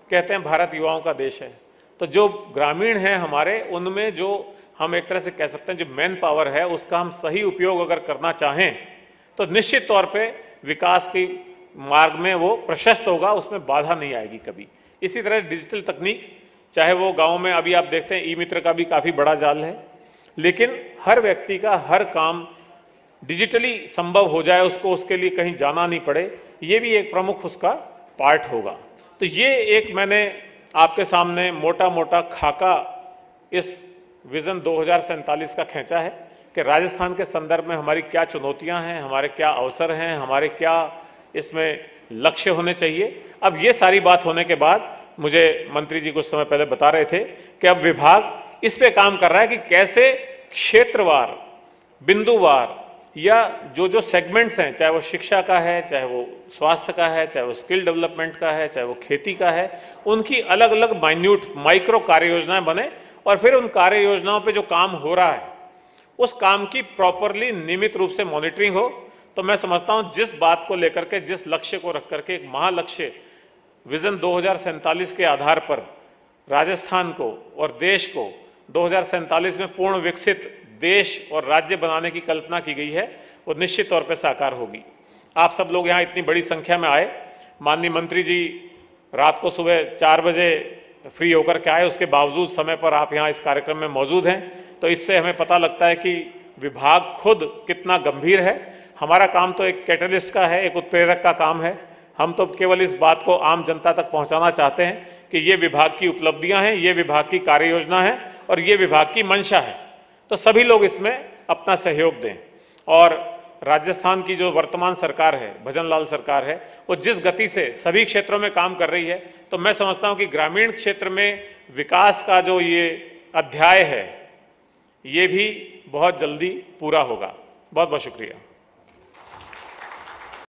कहते हैं भारत युवाओं का देश है, तो जो ग्रामीण हैं हमारे, उनमें जो हम एक तरह से कह सकते हैं जो मैन पावर है, उसका हम सही उपयोग अगर करना चाहें तो निश्चित तौर पे विकास की मार्ग में वो प्रशस्त होगा, उसमें बाधा नहीं आएगी कभी। इसी तरह डिजिटल तकनीक, चाहे वो गांव में अभी आप देखते हैं ई मित्र का भी काफ़ी बड़ा जाल है, लेकिन हर व्यक्ति का हर काम डिजिटली संभव हो जाए, उसको उसके लिए कहीं जाना नहीं पड़े, ये भी एक प्रमुख उसका पार्ट होगा। तो ये एक मैंने आपके सामने मोटा मोटा खाका इस विज़न 2047 का खींचा है कि राजस्थान के संदर्भ में हमारी क्या चुनौतियां हैं, हमारे क्या अवसर हैं, हमारे क्या इसमें लक्ष्य होने चाहिए। अब ये सारी बात होने के बाद मुझे मंत्री जी कुछ समय पहले बता रहे थे कि अब विभाग इस पे काम कर रहा है कि कैसे क्षेत्रवार, बिंदुवार या जो जो सेगमेंट्स हैं, चाहे वो शिक्षा का है, चाहे वो स्वास्थ्य का है, चाहे वो स्किल डेवलपमेंट का है, चाहे वो खेती का है, उनकी अलग अलग माइन्यूट माइक्रो कार्य योजनाएं बने और फिर उन कार्य योजनाओं पे जो काम हो रहा है उस काम की प्रॉपरली नियमित रूप से मॉनिटरिंग हो। तो मैं समझता हूं जिस बात को लेकर के, जिस लक्ष्य को रख करके एक महालक्ष्य विजन 2047 के आधार पर राजस्थान को और देश को 2047 में पूर्ण विकसित देश और राज्य बनाने की कल्पना की गई है, वो निश्चित तौर पर साकार होगी। आप सब लोग यहाँ इतनी बड़ी संख्या में आए, माननीय मंत्री जी रात को सुबह 4 बजे फ्री होकर के आए, उसके बावजूद समय पर आप यहाँ इस कार्यक्रम में मौजूद हैं, तो इससे हमें पता लगता है कि विभाग खुद कितना गंभीर है। हमारा काम तो एक कैटलिस्ट का है, एक उत्प्रेरक का काम है। हम तो केवल इस बात को आम जनता तक पहुंचाना चाहते हैं कि ये विभाग की उपलब्धियां हैं, ये विभाग की कार्य योजना है और ये विभाग की मंशा है। तो सभी लोग इसमें अपना सहयोग दें। और राजस्थान की जो वर्तमान सरकार है, भजनलाल सरकार है, वो जिस गति से सभी क्षेत्रों में काम कर रही है, तो मैं समझता हूं कि ग्रामीण क्षेत्र में विकास का जो ये अध्याय है, ये भी बहुत जल्दी पूरा होगा। बहुत बहुत शुक्रिया।